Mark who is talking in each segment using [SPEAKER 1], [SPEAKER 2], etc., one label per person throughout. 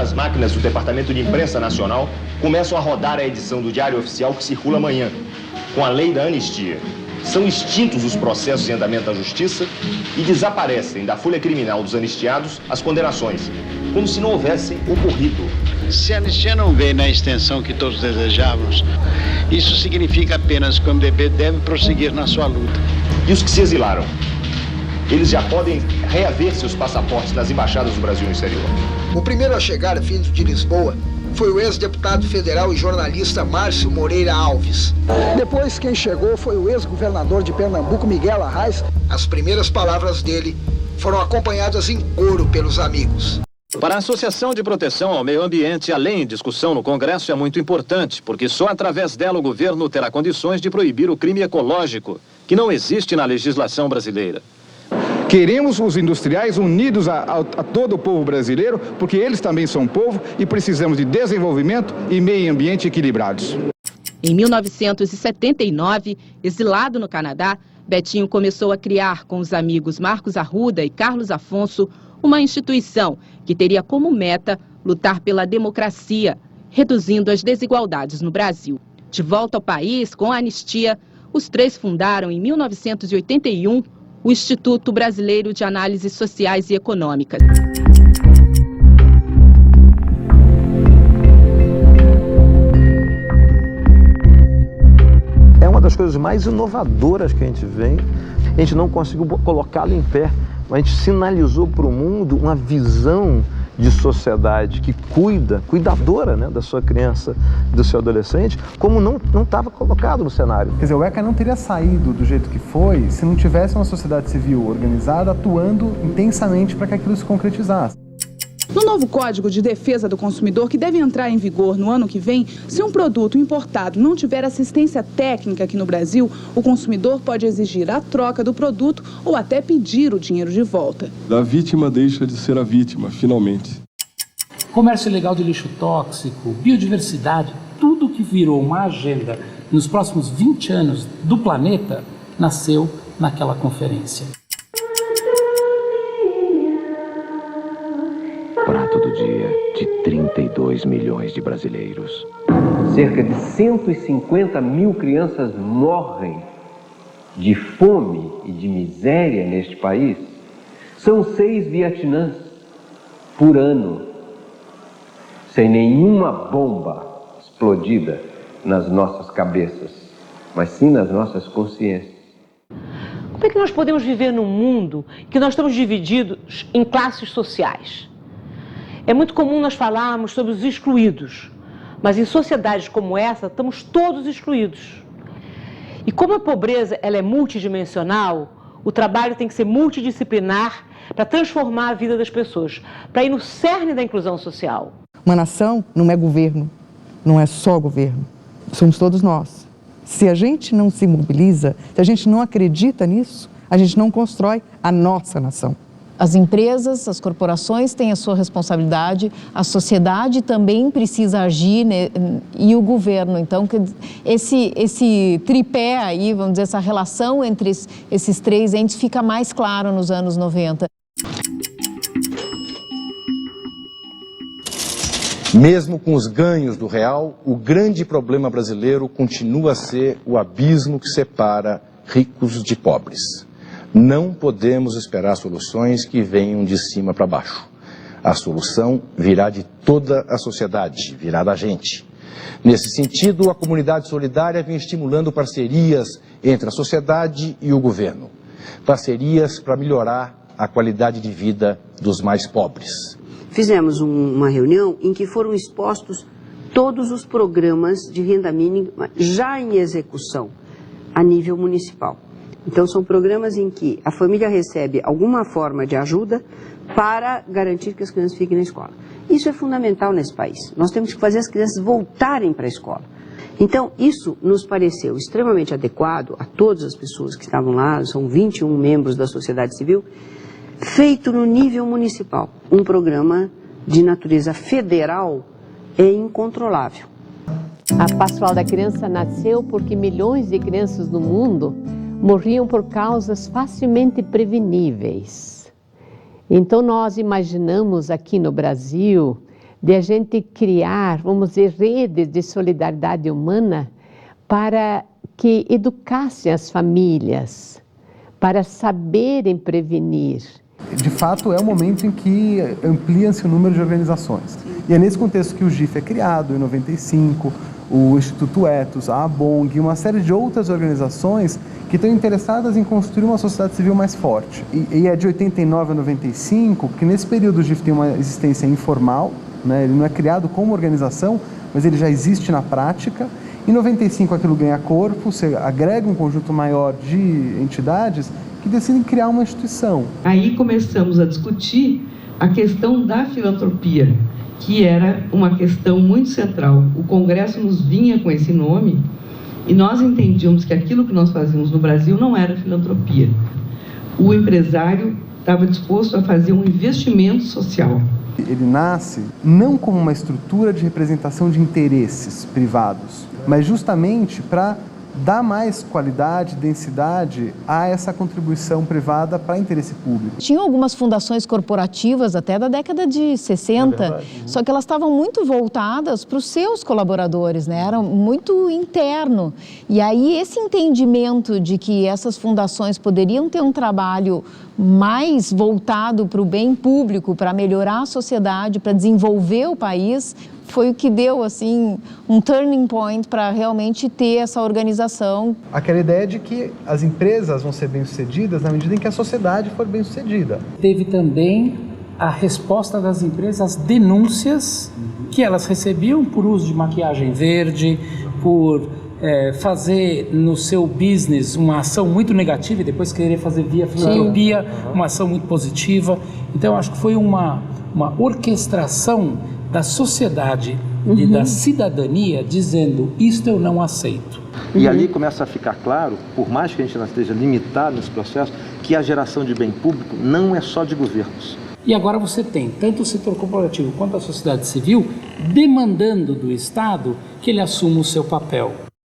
[SPEAKER 1] das máquinas do Departamento de Imprensa Nacional, começam a rodar a edição do Diário Oficial que circula amanhã, com a lei da anistia. São extintos os processos em andamento na Justiça e desaparecem da folha criminal dos anistiados as condenações, como se não houvessem ocorrido.
[SPEAKER 2] Se a anistia não veio na extensão que todos desejávamos, isso significa apenas que o MDB deve prosseguir na sua luta.
[SPEAKER 1] E os que se exilaram? Eles já podem reaver seus passaportes nas embaixadas do Brasil no exterior.
[SPEAKER 3] O primeiro a chegar, vindo de Lisboa, foi o ex-deputado federal e jornalista Márcio Moreira Alves. Depois, quem chegou foi o ex-governador de Pernambuco, Miguel Arraes. As primeiras palavras dele foram acompanhadas em coro pelos amigos.
[SPEAKER 4] Para a Associação de Proteção ao Meio Ambiente, a lei em discussão no Congresso é muito importante, porque só através dela o governo terá condições de proibir o crime ecológico, que não existe na legislação brasileira.
[SPEAKER 5] Queremos os industriais unidos a todo o povo brasileiro, porque eles também são povo e precisamos de desenvolvimento e meio ambiente equilibrados.
[SPEAKER 6] Em 1979, exilado no Canadá, Betinho começou a criar com os amigos Marcos Arruda e Carlos Afonso uma instituição que teria como meta lutar pela democracia, reduzindo as desigualdades no Brasil. De volta ao país, com a anistia, os três fundaram em 1981 o Instituto Brasileiro de Análises Sociais e Econômicas.
[SPEAKER 7] É uma das coisas mais inovadoras que a gente vê. A gente não conseguiu colocá-lo em pé, mas a gente sinalizou para o mundo uma visão de sociedade que cuidadora, né, da sua criança, do seu adolescente, como não estava colocado no cenário.
[SPEAKER 8] Quer dizer, o ECA não teria saído do jeito que foi se não tivesse uma sociedade civil organizada atuando intensamente para que aquilo se concretizasse.
[SPEAKER 9] No novo Código de Defesa do Consumidor, que deve entrar em vigor no ano que vem, se um produto importado não tiver assistência técnica aqui no Brasil, o consumidor pode exigir a troca do produto ou até pedir o dinheiro de volta.
[SPEAKER 10] A vítima deixa de ser a vítima, finalmente.
[SPEAKER 11] Comércio ilegal de lixo tóxico, biodiversidade, tudo que virou uma agenda nos próximos 20 anos do planeta, nasceu naquela conferência.
[SPEAKER 12] Prato do dia de 32 milhões de brasileiros.
[SPEAKER 13] Cerca de 150 mil crianças morrem de fome e de miséria neste país. São 6 Vietnãs por ano, sem nenhuma bomba explodida nas nossas cabeças, mas sim nas nossas consciências.
[SPEAKER 14] Como é que nós podemos viver num mundo que nós estamos divididos em classes sociais? É muito comum nós falarmos sobre os excluídos, mas em sociedades como essa estamos todos excluídos. E como a pobreza ela é multidimensional, o trabalho tem que ser multidisciplinar para transformar a vida das pessoas, para ir no cerne da inclusão social.
[SPEAKER 15] Uma nação não é governo, não é só governo, somos todos nós. Se a gente não se mobiliza, se a gente não acredita nisso, a gente não constrói a nossa nação.
[SPEAKER 16] As empresas, as corporações têm a sua responsabilidade, a sociedade também precisa agir, né, e o governo. Então, esse tripé aí, vamos dizer, essa relação entre esses três entes fica mais claro nos anos 90.
[SPEAKER 17] Mesmo com os ganhos do real, o grande problema brasileiro continua a ser o abismo que separa ricos de pobres. Não podemos esperar soluções que venham de cima para baixo. A solução virá de toda a sociedade, virá da gente. Nesse sentido, a comunidade solidária vem estimulando parcerias entre a sociedade e o governo. Parcerias para melhorar a qualidade de vida dos mais pobres.
[SPEAKER 18] Fizemos uma reunião em que foram expostos todos os programas de renda mínima já em execução a nível municipal. Então, são programas em que a família recebe alguma forma de ajuda para garantir que as crianças fiquem na escola. Isso é fundamental nesse país. Nós temos que fazer as crianças voltarem para a escola. Então, isso nos pareceu extremamente adequado a todas as pessoas que estavam lá, são 21 membros da sociedade civil, feito no nível municipal. Um programa de natureza federal é incontrolável.
[SPEAKER 19] A Pastoral da Criança nasceu porque milhões de crianças no mundo morriam por causas facilmente preveníveis. Então nós imaginamos aqui no Brasil de a gente criar, vamos dizer, redes de solidariedade humana para que educassem as famílias, para saberem prevenir.
[SPEAKER 8] De fato, é o momento em que amplia-se o número de organizações. E é nesse contexto que o GIF é criado, em 95, o Instituto Ethos, a ABONG e uma série de outras organizações que estão interessadas em construir uma sociedade civil mais forte. E é de 89 a 95, porque nesse período o GIF tem uma existência informal, né? Ele não é criado como organização, mas ele já existe na prática. Em 95 aquilo ganha corpo, você agrega um conjunto maior de entidades que decidem criar uma instituição.
[SPEAKER 20] Aí começamos a discutir a questão da filantropia, que era uma questão muito central. O Congresso nos vinha com esse nome e nós entendíamos que aquilo que nós fazíamos no Brasil não era filantropia. O empresário estava disposto a fazer um investimento social.
[SPEAKER 8] Ele nasce não como uma estrutura de representação de interesses privados, mas justamente para dar mais qualidade, densidade a essa contribuição privada para interesse público.
[SPEAKER 16] Tinha algumas fundações corporativas até da década de 60, só que elas estavam muito voltadas para os seus colaboradores, né? Era muito interno. E aí esse entendimento de que essas fundações poderiam ter um trabalho mais voltado para o bem público, para melhorar a sociedade, para desenvolver o país, foi o que deu assim um turning point para realmente ter essa organização.
[SPEAKER 8] Aquela ideia de que as empresas vão ser bem-sucedidas na medida em que a sociedade for bem-sucedida.
[SPEAKER 11] Teve também a resposta das empresas às denúncias que elas recebiam por uso de maquiagem verde, por fazer no seu business uma ação muito negativa e depois querer fazer via filantropia uma ação muito positiva. Então eu acho que foi uma orquestração da sociedade e da cidadania dizendo, isto eu não aceito.
[SPEAKER 7] E ali começa a ficar claro, por mais que a gente não esteja limitado nesse processo, que a geração de bem público não é só de governos.
[SPEAKER 11] E agora você tem tanto o setor corporativo quanto a sociedade civil demandando do Estado que ele assuma o seu papel.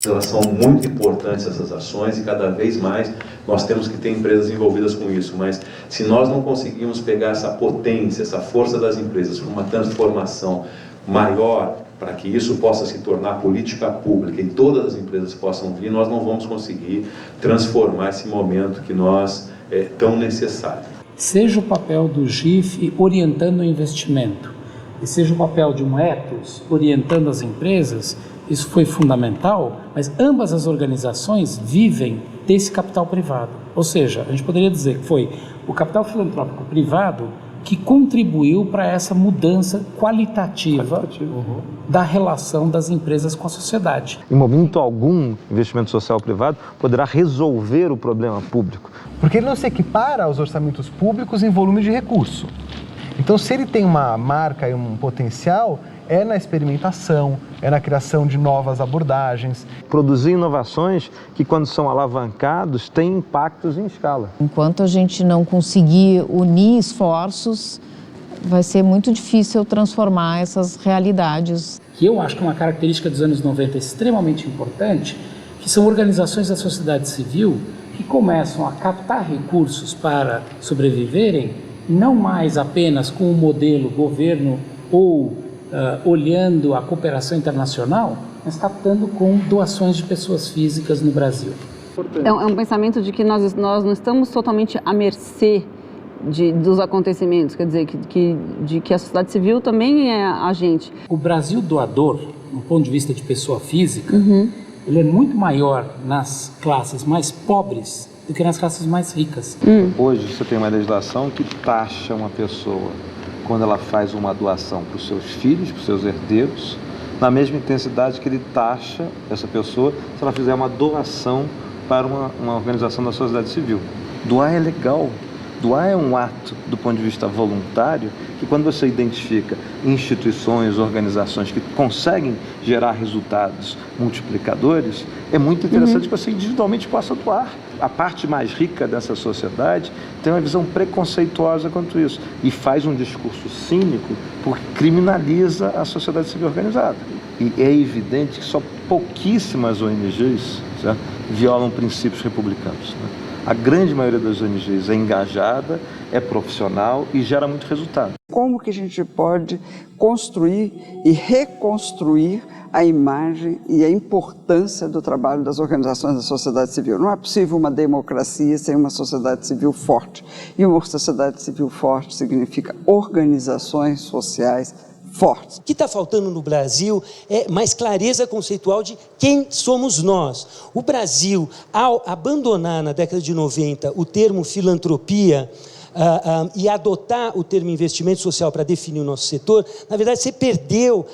[SPEAKER 21] Elas são muito importantes, essas ações, e cada vez mais nós temos que ter empresas envolvidas com isso, mas se nós não conseguirmos pegar essa potência, essa força das empresas para uma transformação maior, para que isso possa se tornar política pública e todas as empresas possam vir, nós não vamos conseguir transformar esse momento que nós tão necessário.
[SPEAKER 11] Seja o papel do GIF orientando o investimento, e seja o papel de um Ethos orientando as empresas, isso foi fundamental, mas ambas as organizações vivem desse capital privado. Ou seja, a gente poderia dizer que foi o capital filantrópico privado que contribuiu para essa mudança qualitativa da relação das empresas com a sociedade.
[SPEAKER 7] Em momento algum, investimento social privado poderá resolver o problema público.
[SPEAKER 8] Porque ele não se equipara aos orçamentos públicos em volume de recurso. Então, se ele tem uma marca e um potencial, é na experimentação, é na criação de novas abordagens.
[SPEAKER 7] Produzir inovações que, quando são alavancados, têm impactos em escala.
[SPEAKER 16] Enquanto a gente não conseguir unir esforços, vai ser muito difícil transformar essas realidades.
[SPEAKER 11] Que eu acho que uma característica dos anos 90 extremamente importante, que são organizações da sociedade civil que começam a captar recursos para sobreviverem, não mais apenas com o modelo governo ou olhando a cooperação internacional, mas captando com doações de pessoas físicas no Brasil.
[SPEAKER 22] É um pensamento de que nós não estamos totalmente à mercê dos acontecimentos, quer dizer, de que a sociedade civil também é agente.
[SPEAKER 11] O Brasil doador, do ponto de vista de pessoa física, ele é muito maior nas classes mais pobres do que nas classes mais ricas.
[SPEAKER 7] Hoje você tem uma legislação que taxa uma pessoa quando ela faz uma doação para os seus filhos, para os seus herdeiros, na mesma intensidade que ele taxa essa pessoa se ela fizer uma doação para uma organização da sociedade civil. Doar é legal. Doar é um ato, do ponto de vista voluntário, que quando você identifica instituições, organizações que conseguem gerar resultados multiplicadores, é muito interessante que você individualmente possa doar. A parte mais rica dessa sociedade tem uma visão preconceituosa quanto isso e faz um discurso cínico porque criminaliza a sociedade civil organizada. E é evidente que só pouquíssimas ONGs, certo, violam princípios republicanos, né? A grande maioria das ONGs é engajada, é profissional e gera muito resultado.
[SPEAKER 1] Como que a gente pode construir e reconstruir a imagem e a importância do trabalho das organizações da sociedade civil? Não é possível uma democracia sem uma sociedade civil forte. E uma sociedade civil forte significa organizações sociais fortes.
[SPEAKER 2] O que está faltando no Brasil é mais clareza conceitual de quem somos nós. O Brasil, ao abandonar na década de 90 o termo filantropia e adotar o termo investimento social para definir o nosso setor, na verdade você perdeu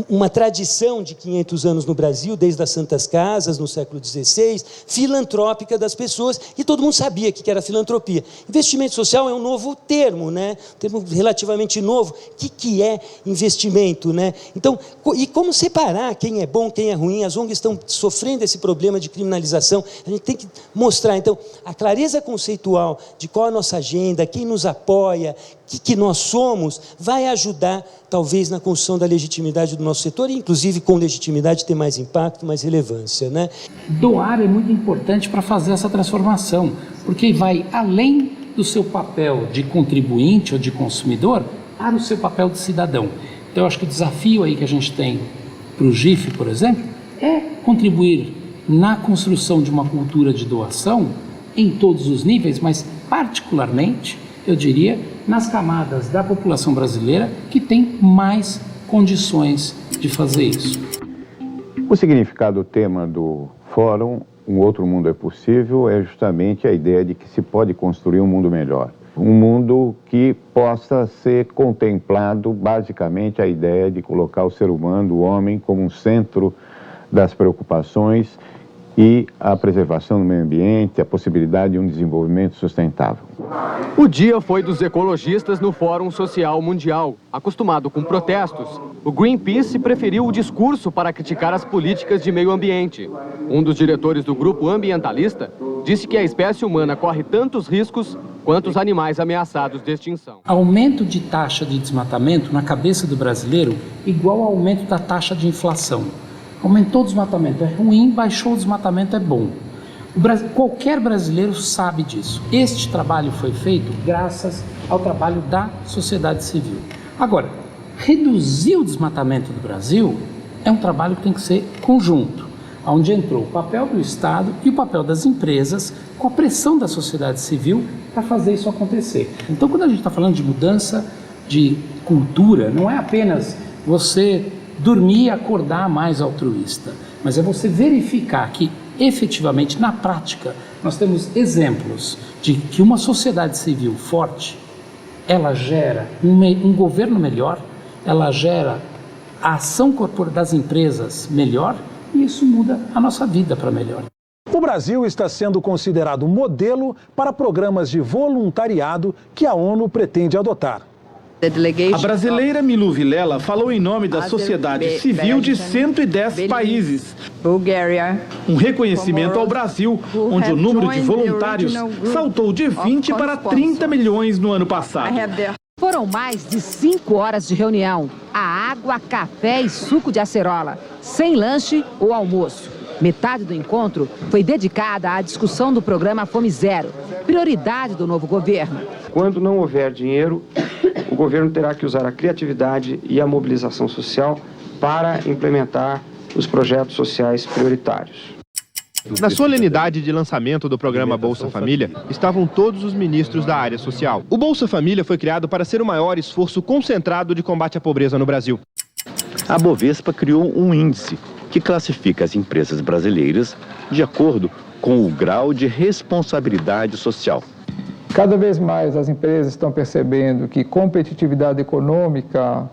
[SPEAKER 2] uma tradição de 500 anos no Brasil, desde as Santas Casas, no século XVI, filantrópica das pessoas, e todo mundo sabia o que era filantropia. Investimento social é um novo termo, né? Um termo relativamente novo. O que é investimento, né? Então, e como separar quem é bom, quem é ruim? As ONGs estão sofrendo esse problema de criminalização. A gente tem que mostrar, então, a clareza conceitual de qual é a nossa agenda, quem nos apoia, o que nós somos, vai ajudar, talvez, na construção da legitimidade do nosso setor e, inclusive, com legitimidade, ter mais impacto, mais relevância, né?
[SPEAKER 11] Doar é muito importante para fazer essa transformação, porque vai além do seu papel de contribuinte ou de consumidor para o seu papel de cidadão. Então, eu acho que o desafio aí que a gente tem para o GIF, por exemplo, é contribuir na construção de uma cultura de doação em todos os níveis, mas particularmente, eu diria, nas camadas da população brasileira que tem mais condições de fazer isso.
[SPEAKER 23] O significado do tema do fórum, Um Outro Mundo é Possível, é justamente a ideia de que se pode construir um mundo melhor. Um mundo que possa ser contemplado, basicamente, a ideia de colocar o ser humano, o homem, como um centro das preocupações e a preservação do meio ambiente, a possibilidade de um desenvolvimento sustentável.
[SPEAKER 24] O dia foi dos ecologistas no Fórum Social Mundial. Acostumado com protestos, o Greenpeace preferiu o discurso para criticar as políticas de meio ambiente. Um dos diretores do grupo ambientalista disse que a espécie humana corre tantos riscos quanto os animais ameaçados de extinção.
[SPEAKER 11] Aumento de taxa de desmatamento na cabeça do brasileiro igual ao aumento da taxa de inflação. Aumentou o desmatamento é ruim, baixou o desmatamento é bom. Qualquer brasileiro sabe disso. Este trabalho foi feito graças ao trabalho da sociedade civil. Agora, reduzir o desmatamento do Brasil é um trabalho que tem que ser conjunto, onde entrou o papel do Estado e o papel das empresas com a pressão da sociedade civil para fazer isso acontecer. Então, quando a gente está falando de mudança de cultura, não é apenas você dormir e acordar mais altruísta, mas é você verificar que, efetivamente, na prática, nós temos exemplos de que uma sociedade civil forte, ela gera um governo melhor, ela gera a ação das empresas melhor, e isso muda a nossa vida para melhor.
[SPEAKER 25] O Brasil está sendo considerado modelo para programas de voluntariado que a ONU pretende adotar.
[SPEAKER 26] A brasileira Milu Vilela falou em nome da sociedade civil de 110 países. Um reconhecimento ao Brasil, onde o número de voluntários saltou de 20 para 30 milhões no ano passado.
[SPEAKER 27] Foram mais de 5 horas de reunião. A água, café e suco de acerola, sem lanche ou almoço. Metade do encontro foi dedicada à discussão do programa Fome Zero, prioridade do novo governo.
[SPEAKER 28] Quando não houver dinheiro, o governo terá que usar a criatividade e a mobilização social para implementar os projetos sociais prioritários.
[SPEAKER 29] Na solenidade de lançamento do programa Bolsa Família, estavam todos os ministros da área social. O Bolsa Família foi criado para ser o maior esforço concentrado de combate à pobreza no Brasil.
[SPEAKER 12] A Bovespa criou um índice que classifica as empresas brasileiras de acordo com o grau de responsabilidade social.
[SPEAKER 5] Cada vez mais as empresas estão percebendo que competitividade econômica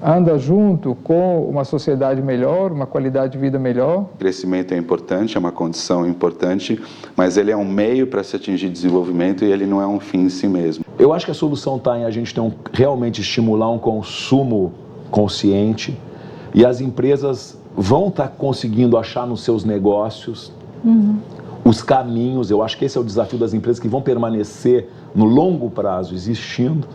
[SPEAKER 5] anda junto com uma sociedade melhor, uma qualidade de vida melhor.
[SPEAKER 30] O crescimento é importante, é uma condição importante, mas ele é um meio para se atingir desenvolvimento e ele não é um fim em si mesmo.
[SPEAKER 31] Eu acho que a solução está em a gente realmente estimular um consumo consciente e as empresas vão estar conseguindo achar nos seus negócios os caminhos. Eu acho que esse é o desafio das empresas que vão permanecer no longo prazo existindo,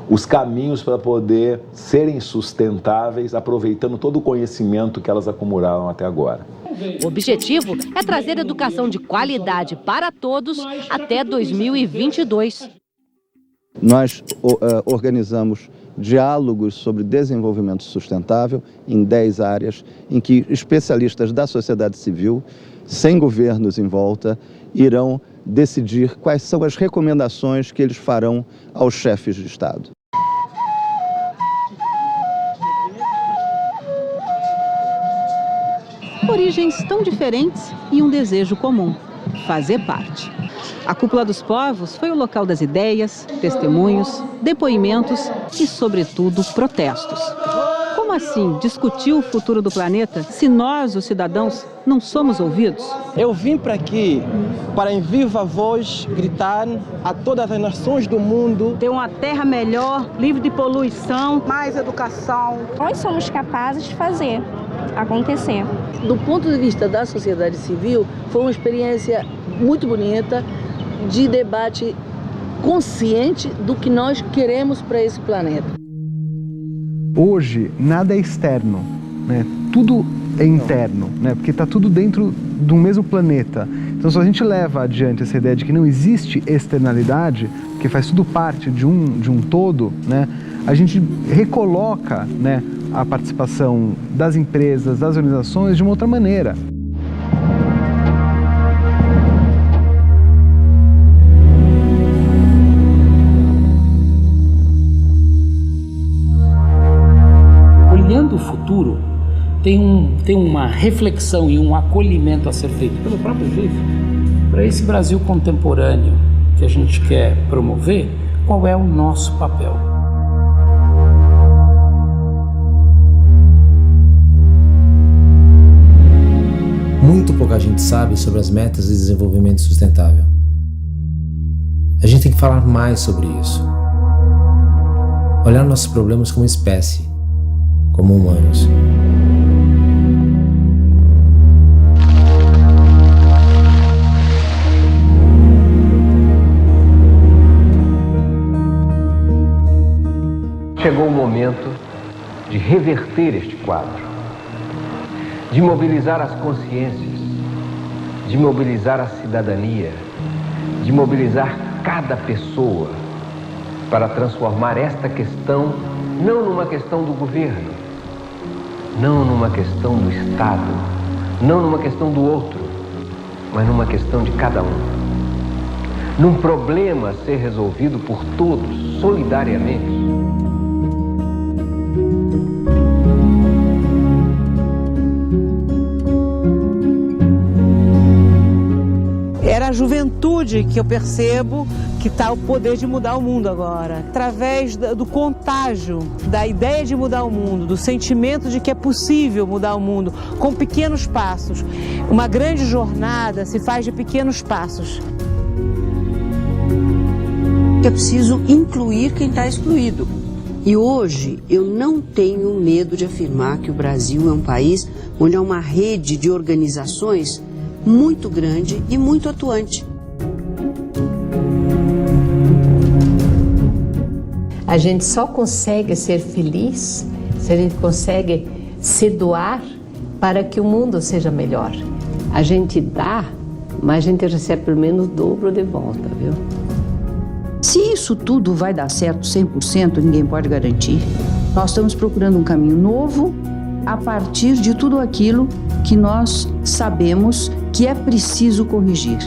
[SPEAKER 31] os caminhos para poder serem sustentáveis, aproveitando todo o conhecimento que elas acumularam até agora.
[SPEAKER 27] O objetivo é trazer educação de qualidade para todos até 2022.
[SPEAKER 3] Nós organizamos diálogos sobre desenvolvimento sustentável em 10 áreas, em que especialistas da sociedade civil, sem governos em volta, irão decidir quais são as recomendações que eles farão aos chefes de Estado.
[SPEAKER 4] Origens tão diferentes e um desejo comum: fazer parte. A Cúpula dos Povos foi o local das ideias, testemunhos, depoimentos e, sobretudo, protestos. Como assim discutir o futuro do planeta se nós, os cidadãos, não somos ouvidos?
[SPEAKER 6] Eu vim para aqui para, em viva voz, gritar a todas as nações do mundo:
[SPEAKER 4] ter uma terra melhor, livre de poluição, mais educação.
[SPEAKER 9] Nós somos capazes de fazer acontecer.
[SPEAKER 10] Do ponto de vista da sociedade civil, foi uma experiência muito bonita, de debate consciente do que nós queremos para esse planeta.
[SPEAKER 8] Hoje, nada é externo, né? Tudo é interno, né? Porque está tudo dentro do mesmo planeta. Então, se a gente leva adiante essa ideia de que não existe externalidade, que faz tudo parte de um todo, né? A gente recoloca, né, a participação das empresas, das organizações de uma outra maneira.
[SPEAKER 11] Olhando o futuro, tem uma reflexão e um acolhimento a ser feito pelo próprio GIF para esse Brasil contemporâneo que a gente quer promover. Qual é o nosso papel?
[SPEAKER 13] Muito pouca gente sabe sobre as metas de desenvolvimento sustentável. A gente tem que falar mais sobre isso. Olhar nossos problemas como espécie, como humanos.
[SPEAKER 14] Chegou o momento de reverter este quadro, de mobilizar as consciências, de mobilizar a cidadania, de mobilizar cada pessoa para transformar esta questão não numa questão do governo, não numa questão do Estado, não numa questão do outro, mas numa questão de cada um. Num problema a ser resolvido por todos, solidariamente.
[SPEAKER 15] Era a juventude que eu percebo que está o poder de mudar o mundo agora. Através do contágio, da ideia de mudar o mundo, do sentimento de que é possível mudar o mundo, com pequenos passos. Uma grande jornada se faz de pequenos passos.
[SPEAKER 17] É preciso incluir quem está excluído. E hoje eu não tenho medo de afirmar que o Brasil é um país onde há uma rede de organizações muito grande e muito atuante.
[SPEAKER 18] A gente só consegue ser feliz se a gente consegue se doar para que o mundo seja melhor. A gente dá, mas a gente recebe pelo menos o dobro de volta, viu?
[SPEAKER 17] Se isso tudo vai dar certo 100%, ninguém pode garantir. Nós estamos procurando um caminho novo a partir de tudo aquilo que nós sabemos que é preciso corrigir.